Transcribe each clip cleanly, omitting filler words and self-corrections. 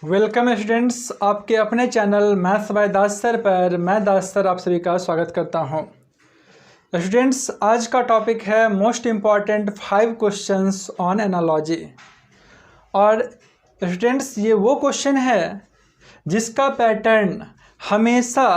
Welcome students, आपके अपने channel maths by Das sir पर मैं दास सर आप सभी का स्वागत करता हूं। स्टूडेंट्स, आज का टॉपिक है most important 5 questions on analogy. और स्टूडेंट्स, ये वो क्वेश्चन है जिसका पैटर्न हमेशा,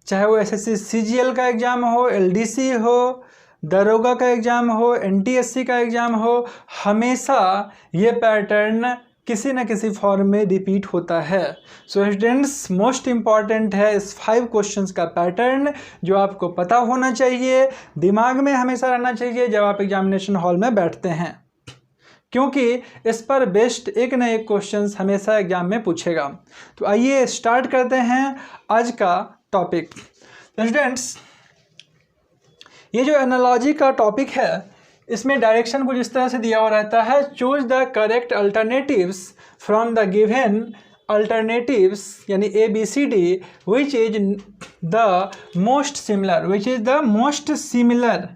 चाहे वो एसएससी सीजीएल का एग्ज़ाम हो, एलडीसी हो, दरोगा का एग्ज़ाम हो, एनटीएससी का एग्ज़ाम हो, हमेशा ये पैटर्न किसी न किसी फॉर्म में रिपीट होता है। सो स्टूडेंट्स, मोस्ट इम्पॉर्टेंट है इस 5 क्वेश्चंस का पैटर्न जो आपको पता होना चाहिए, दिमाग में हमेशा रहना चाहिए जब आप एग्जामिनेशन हॉल में बैठते हैं, क्योंकि इस पर बेस्ड एक न एक क्वेश्चंस हमेशा एग्जाम में पूछेगा। तो आइए स्टार्ट करते हैं आज का टॉपिक। स्टूडेंट्स, ये जो एनालॉजी का टॉपिक है, इसमें डायरेक्शन कुछ इस तरह से दिया हुआ रहता है, choose the correct alternatives from the given alternatives यानी ABCD which is the most similar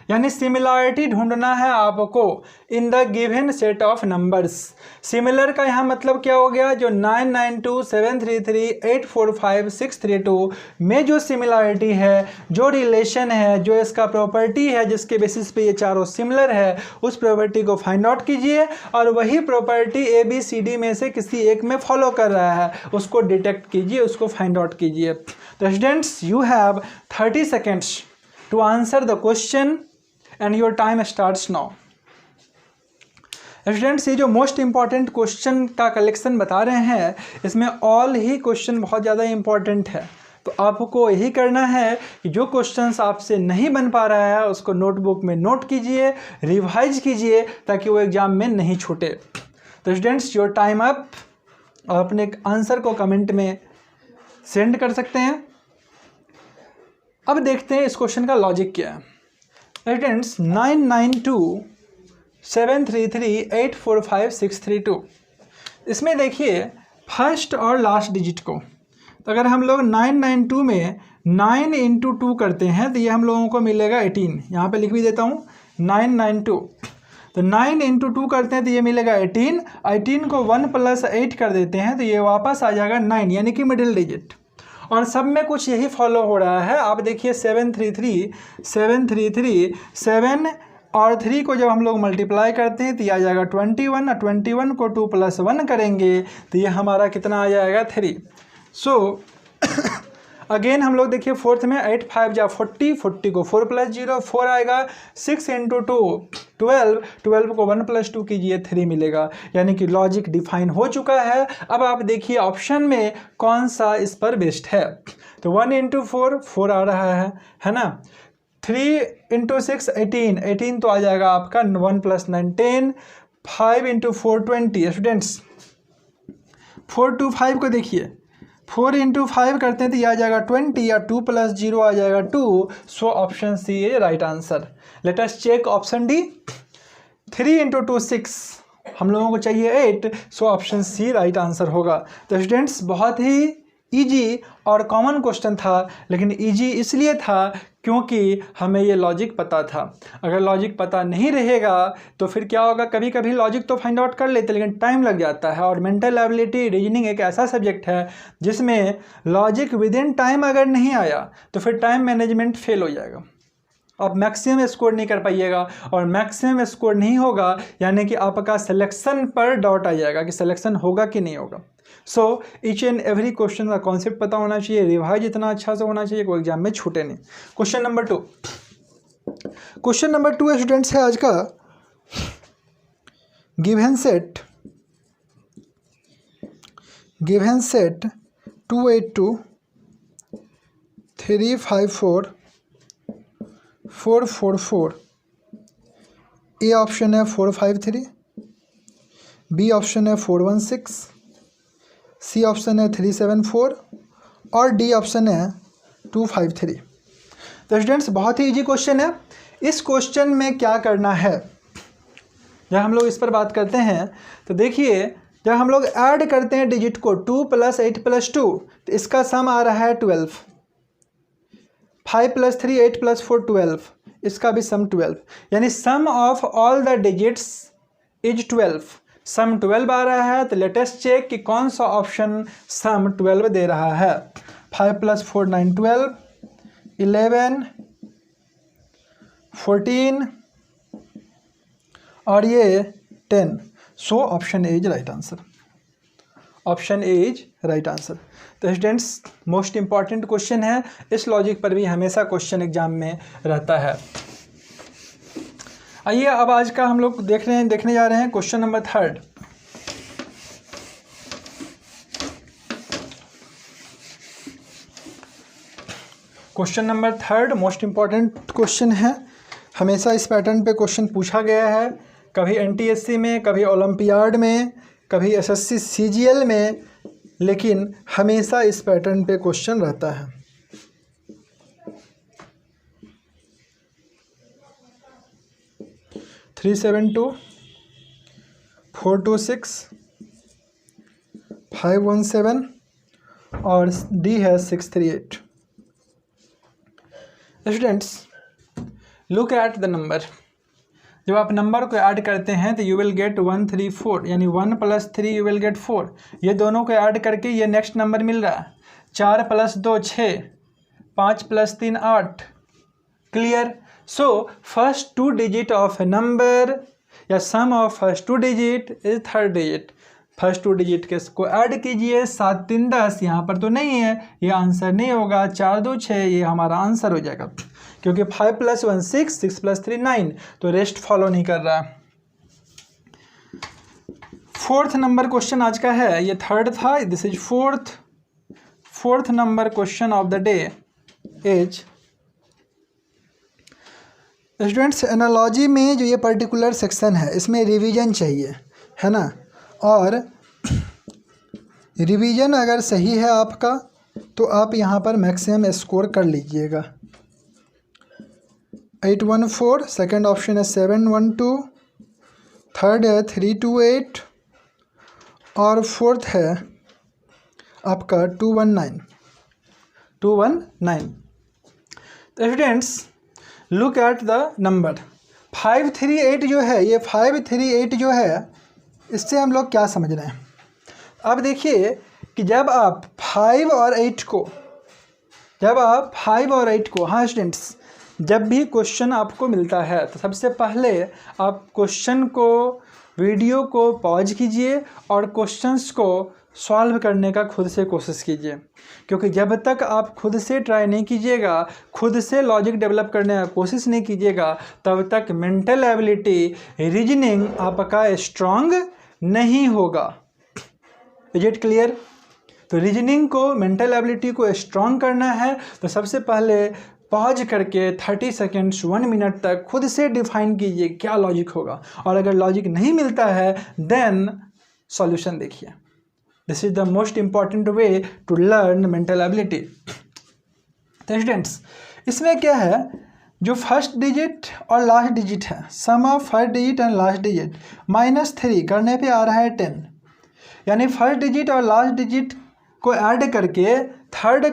यानी सिमिलरिटी ढूंढना है आपको in the given set of numbers. Similar का यहाँ मतलब क्या हो गया, जो 992 733 845 632 में जो सिमिलरिटी है, जो रिलेशन है, जो इसका प्रॉपर्टी है जिसके बेसिस पे ये चारों सिमिलर है, उस प्रॉपर्टी को फाइंड आउट कीजिए और वही प्रॉपर्टी ABCD में से किसी एक में फॉलो कर रहा है उसको डिटेक्ट कीजिए, उसको फाइंड आउट कीजिए। तो students, you have 30 seconds to answer the question and your time starts now। Students, ये जो मोस्ट इंपॉर्टेंट क्वेश्चन का कलेक्शन बता रहे हैं, इसमें ऑल ही क्वेश्चन बहुत ज़्यादा इंपॉर्टेंट है। तो आपको यही करना है कि जो क्वेश्चंस आपसे नहीं बन पा रहा है उसको नोटबुक में नोट कीजिए, रिवाइज कीजिए, ताकि वो एग्जाम में नहीं छूटे। तो स्टूडेंट्स, योर टाइम अप। आप अपने आंसर को कमेंट में सेंड कर सकते हैं। अब देखते हैं इस क्वेश्चन का लॉजिक क्या है। स्टूडेंट्स, 992 733 845 632, इसमें देखिए फर्स्ट और लास्ट डिजिट को। तो अगर हम लोग 992 में 9 इंटू 2 करते हैं तो ये हम लोगों को मिलेगा 18। यहाँ पे लिख भी देता हूँ 992। तो 9 इंटू 2 करते हैं तो ये मिलेगा 18। 18 को 1 + 8 कर देते हैं तो ये वापस आ जाएगा 9, यानी कि मिडिल डिजिट। और सब में कुछ यही फॉलो हो रहा है। आप देखिए 733 7 और 3 को जब हम लोग मल्टीप्लाई करते हैं तो ये आ जाएगा 21, और 21 को 2 + 1 करेंगे तो ये हमारा कितना आ जाएगा 3। सो अगेन हम लोग देखिए फोर्थ में 8 5 जा 40, 40 को 4 + 0 4 आएगा। 6 इंटू 2 12, 12 को 1 + 2 कीजिए 3 मिलेगा, यानी कि लॉजिक डिफाइन हो चुका है। अब आप देखिए ऑप्शन में कौन सा इस पर बेस्ड है। तो 1 इंटू 4 4 आ रहा है ना। 3 इंटू 6 18, 18 तो आ जाएगा आपका 1 + 9 10। 5 इंटू 4 20। स्टूडेंट्स, 4 to 5 को देखिए, 4 इंटू 5 करते हैं तो ये आ जाएगा 20, या 2 + 0 आ जाएगा 2। So option C is right answer. Let us check option D. 3 into 2 6, हम लोगों को चाहिए 8। So option C right answer होगा। तो स्टूडेंट्स, बहुत ही इजी और कॉमन क्वेश्चन था, लेकिन इजी इसलिए था क्योंकि हमें ये लॉजिक पता था। अगर लॉजिक पता नहीं रहेगा तो फिर क्या होगा, कभी कभी लॉजिक तो फाइंड आउट कर लेते लेकिन टाइम लग जाता है। और मेंटल एबिलिटी रीजनिंग एक ऐसा सब्जेक्ट है जिसमें लॉजिक विद इन टाइम अगर नहीं आया तो फिर टाइम मैनेजमेंट फेल हो जाएगा, आप मैक्सिमम स्कोर नहीं कर पाइएगा। और मैक्सिमम स्कोर नहीं होगा यानी कि आपका सिलेक्शन पर डाउट आ जाएगा कि सिलेक्शन होगा कि नहीं होगा। So each and every question का कॉन्सेप्ट पता होना चाहिए, रिवाइज इतना अच्छा से होना चाहिए कोई एग्जाम में छूटे नहीं। क्वेश्चन नंबर 2 स्टूडेंट्स है आज का। Given set 282 354 444। ए ऑप्शन है 453, बी ऑप्शन है 416, सी ऑप्शन है 374 और डी ऑप्शन है 253। तो स्टूडेंट्स, बहुत ही इजी क्वेश्चन है। इस क्वेश्चन में क्या करना है, जब हम लोग इस पर बात करते हैं तो देखिए, जब हम लोग ऐड करते हैं डिजिट को 2 + 8 + 2 तो इसका सम आ रहा है 12। 5 + 3 8 + 4 12, इसका भी सम 12, यानी sum of all the digits is 12। Sum 12 आ रहा है, तो लेटेस्ट चेक कि कौन सा ऑप्शन सम 12 दे रहा है। 5 + 4 9 12, 11 14 और ये 10। So option A is right answer. Option A is right answer. तो स्टूडेंट्स मोस्ट इंपॉर्टेंट क्वेश्चन है, इस लॉजिक पर भी हमेशा क्वेश्चन एग्जाम में रहता है। आइए अब आज का हम लोग देखने जा रहे हैं question number 3। Question number 3 most important question है। हमेशा इस पैटर्न पे क्वेश्चन पूछा गया है, कभी एनटीएससी में, कभी ओलंपियाड में, कभी एसएससी सीजीएल में, लेकिन हमेशा इस पैटर्न पे क्वेश्चन रहता है। थ्री 7 2 4 2 6 5 1 7 और डी है 6 3 8। Students look at the number. जब आप नंबर को ऐड करते हैं तो यू विल गेट 1 3 4, यानी 1 + 3 यू विल गेट 4। ये दोनों को ऐड करके ये नेक्स्ट नंबर मिल रहा है। 4 + 2 6, 5 + 3 8। Clear? So first 2 digit of a number या sum of first 2 digit is 3rd digit. First 2 digit के को ऐड कीजिए। 7 3 10, यहाँ पर तो नहीं है, ये आंसर नहीं होगा। 4 2 6 ये हमारा आंसर हो जाएगा, क्योंकि 5 + 1 6, 6 + 3 9, तो रेस्ट फॉलो नहीं कर रहा। 4th नंबर क्वेश्चन आज का है, ये 3rd था, this is 4th number question of the day is. Students analogy में जो ये पर्टिकुलर सेक्शन है इसमें रिवीजन चाहिए, है ना, और रिवीजन अगर सही है आपका तो आप यहाँ पर मैक्सिमम स्कोर कर लीजिएगा। 8 1 4, सेकेंड ऑप्शन है 7 1 2, थर्ड है 3 2 8 और फोर्थ है आपका 2 1 9। तो students look at the number 5 3 8 जो है, ये 5 3 8 जो है, इससे हम लोग क्या समझ रहे हैं। अब देखिए कि जब आप 5 और 8 को, हाँ स्टूडेंट्स, जब भी क्वेश्चन आपको मिलता है तो सबसे पहले आप क्वेश्चन को, वीडियो को पॉज कीजिए और क्वेश्चंस को सॉल्व करने का खुद से कोशिश कीजिए, क्योंकि जब तक आप खुद से ट्राई नहीं कीजिएगा, खुद से लॉजिक डेवलप करने का कोशिश नहीं कीजिएगा, तब तक मेंटल एबिलिटी, रीजनिंग आपका स्ट्रांग नहीं होगा। Is it clear? तो रीजनिंग को, मेंटल एबिलिटी को स्ट्रांग करना है तो सबसे पहले पॉज करके 30 सेकेंड्स 1 मिनट तक खुद से डिफाइन कीजिए क्या लॉजिक होगा, और अगर लॉजिक नहीं मिलता है देन सॉल्यूशन देखिए। This is the most important way to learn mental ability. तो स्टूडेंट्स इसमें क्या है, जो फर्स्ट डिजिट और लास्ट डिजिट है, sum of first digit and last digit -3 करने पे आ रहा है 10, यानी फर्स्ट डिजिट और लास्ट डिजिट को ऐड करके थर्ड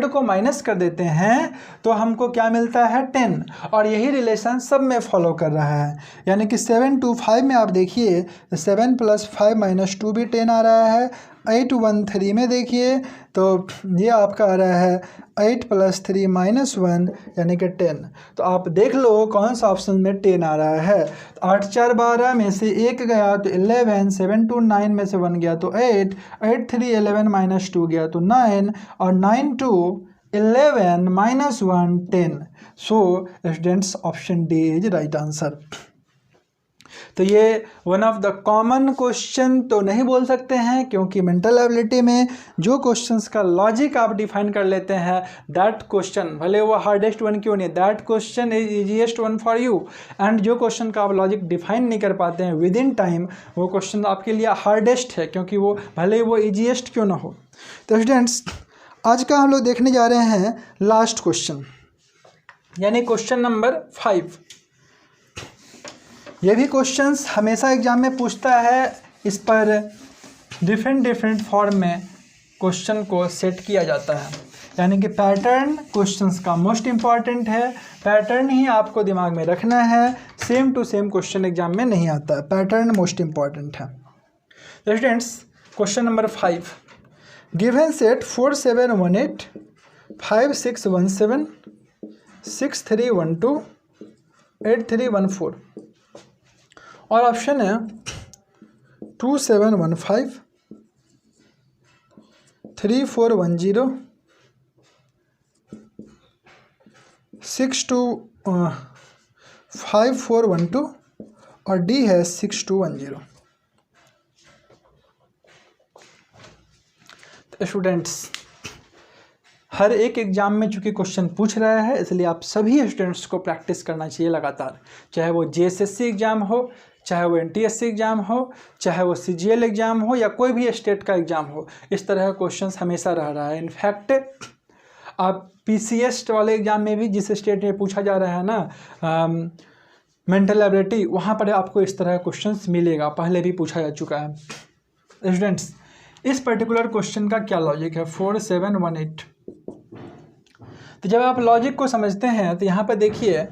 को माइनस कर देते हैं तो हमको क्या मिलता है 10, और यही रिलेशन सब में फॉलो कर रहा है। यानी कि 7 2 5 में आप देखिए 7 + 5 - 2 भी 10 आ रहा है। 8 1 3 में देखिए तो ये आपका आ रहा है 8 + 3 - 1 यानी कि 10। तो आप देख लो कौन सा ऑप्शन में 10 आ रहा है। 8 4 12 में से 1 गया तो 11, 7 2 9 में से 1 गया तो 8, 8 3 11 - 2 गया तो 9, और 9 2 11 - 1 10। So students option D is right answer. तो ये one of the common question तो नहीं बोल सकते हैं, क्योंकि मेंटल एबिलिटी में जो क्वेश्चंस का लॉजिक आप डिफाइन कर लेते हैं, दैट क्वेश्चन भले वो हार्डेस्ट वन क्यों नहीं, that question is easiest one for you. And जो क्वेश्चन का आप लॉजिक डिफाइन नहीं कर पाते हैं विद इन टाइम, वो क्वेश्चन आपके लिए हार्डेस्ट है, क्योंकि वो भले वो ईजीएस्ट क्यों ना हो। तो स्टूडेंट्स आज का हम लोग देखने जा रहे हैं लास्ट क्वेश्चन, यानी क्वेश्चन नंबर 5। ये भी क्वेश्चंस हमेशा एग्जाम में पूछता है, इस पर डिफरेंट फॉर्म में क्वेश्चन को सेट किया जाता है, यानी कि पैटर्न क्वेश्चंस का मोस्ट इम्पॉर्टेंट है। पैटर्न ही आपको दिमाग में रखना है, same to same question exam में नहीं आता है, पैटर्न मोस्ट इंपॉर्टेंट है। Students question number 5, given set 4 7 1 8 5 6 1 7 6 3 1 2 8 3 1 4 और ऑप्शन है 2 7 1 5 3 4 1 0 6 2 5 4 1 2 और डी है 6 2 1 0। स्टूडेंट्स हर एक एग्ज़ाम में चूंकि क्वेश्चन पूछ रहा है, इसलिए आप सभी स्टूडेंट्स को प्रैक्टिस करना चाहिए लगातार, चाहे वो जेएसएससी एग्ज़ाम हो, चाहे वो एनटीएससी एग्ज़ाम हो, चाहे वो सीजीएल एग्ज़ाम हो या कोई भी स्टेट का एग्ज़ाम हो। इस तरह का क्वेश्चंस हमेशा रह रहा है। इनफैक्ट आप पीसीएस वाले एग्ज़ाम में भी जिस स्टेट में पूछा जा रहा है ना मेंटल एबिलिटी, वहाँ पर आपको इस तरह का क्वेश्चंस मिलेगा, पहले भी पूछा जा चुका है। स्टूडेंट्स इस पर्टिकुलर क्वेश्चन का क्या लॉजिक है 4 7 1 8। तो जब आप लॉजिक को समझते हैं तो यहाँ पर देखिए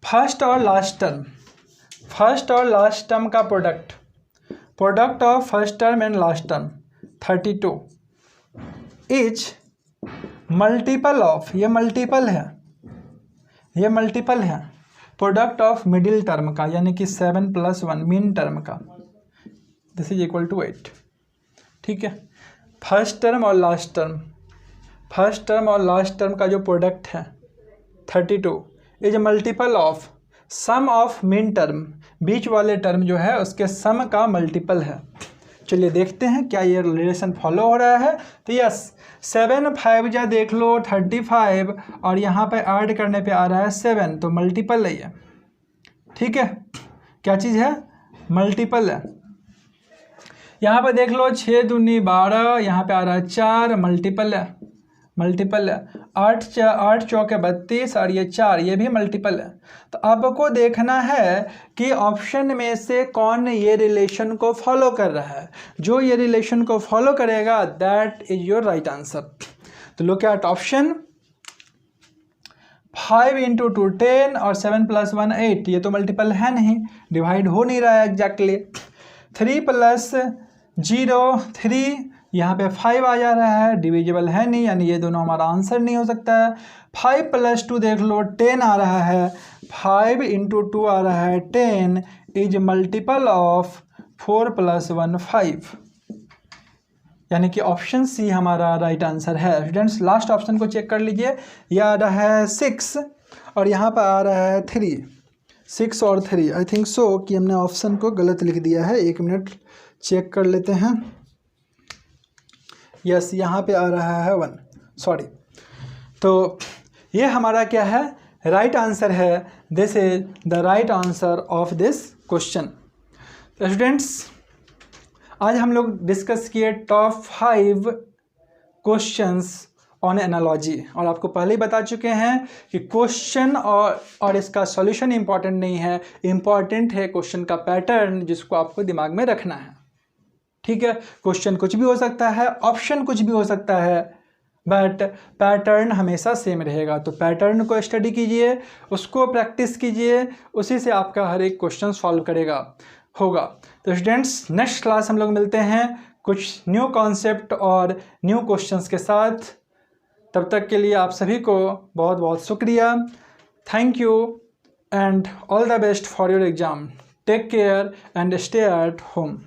फर्स्ट और लास्ट टर्म का product of first term and last term 32 is multiple of, ये मल्टीपल है प्रोडक्ट ऑफ मिडिल टर्म का, यानी कि 7 + 1 मीन टर्म का, दिस इज इक्वल टू 8। ठीक है, फर्स्ट टर्म और लास्ट टर्म का जो प्रोडक्ट है 32 is multiple of sum of mean term, बीच वाले टर्म जो है उसके सम का मल्टीपल है। चलिए देखते हैं क्या ये रिलेशन फॉलो हो रहा है। तो यस 7 5 जा देख लो 35 और यहाँ पे ऐड करने पे आ रहा है 7, तो मल्टीपल है ये। ठीक है, क्या चीज़ है, मल्टीपल है। यहाँ पे देख लो 6 दूनी 12, यहाँ पे आ रहा है 4, मल्टीपल है। 8 चौके 32 और ये 4, ये भी मल्टीपल है। तो आपको देखना है कि ऑप्शन में से कौन ये रिलेशन को फॉलो कर रहा है। जो ये रिलेशन को फॉलो करेगा that is your right answer. तो लुक एट ऑप्शन 5 × 2 10 और 7 + 1 8, ये तो मल्टीपल है नहीं, डिवाइड हो नहीं रहा है एग्जैक्टली। 3 + 0 3, यहाँ पे 5 आ जा रहा है, डिविजिबल है नहीं, यानी ये दोनों हमारा आंसर नहीं हो सकता है। 5 + 2 देख लो 10 आ रहा है, 5 × 2 आ रहा है 10 इज मल्टीपल ऑफ 4 + 1 5, यानी कि ऑप्शन सी हमारा राइट आंसर है। स्टूडेंट्स लास्ट ऑप्शन को चेक कर लीजिए, ये आ रहा है 6 और यहाँ पर आ रहा है 3, 6 और 3। आई थिंक सो कि हमने ऑप्शन को गलत लिख दिया है, 1 मिनट चेक कर लेते हैं। यस यहाँ पे आ रहा है 1, सॉरी। तो ये हमारा क्या है, राइट आंसर है। This is the right answer of this question. Students आज हम लोग डिस्कस किए टॉप 5 क्वेश्चंस ऑन एनालॉजी, और आपको पहले ही बता चुके हैं कि क्वेश्चन और इसका सॉल्यूशन इंपॉर्टेंट नहीं है, इंपॉर्टेंट है क्वेश्चन का पैटर्न जिसको आपको दिमाग में रखना है। ठीक है, क्वेश्चन कुछ भी हो सकता है, ऑप्शन कुछ भी हो सकता है, बट पैटर्न हमेशा सेम रहेगा। तो पैटर्न को स्टडी कीजिए, उसको प्रैक्टिस कीजिए, उसी से आपका हर एक क्वेश्चन सॉल्व होगा। तो स्टूडेंट्स नेक्स्ट क्लास हम लोग मिलते हैं कुछ न्यू कॉन्सेप्ट और न्यू क्वेश्चंस के साथ। तब तक के लिए आप सभी को बहुत बहुत शुक्रिया। Thank you and all the best for your exam. Take care and stay at home.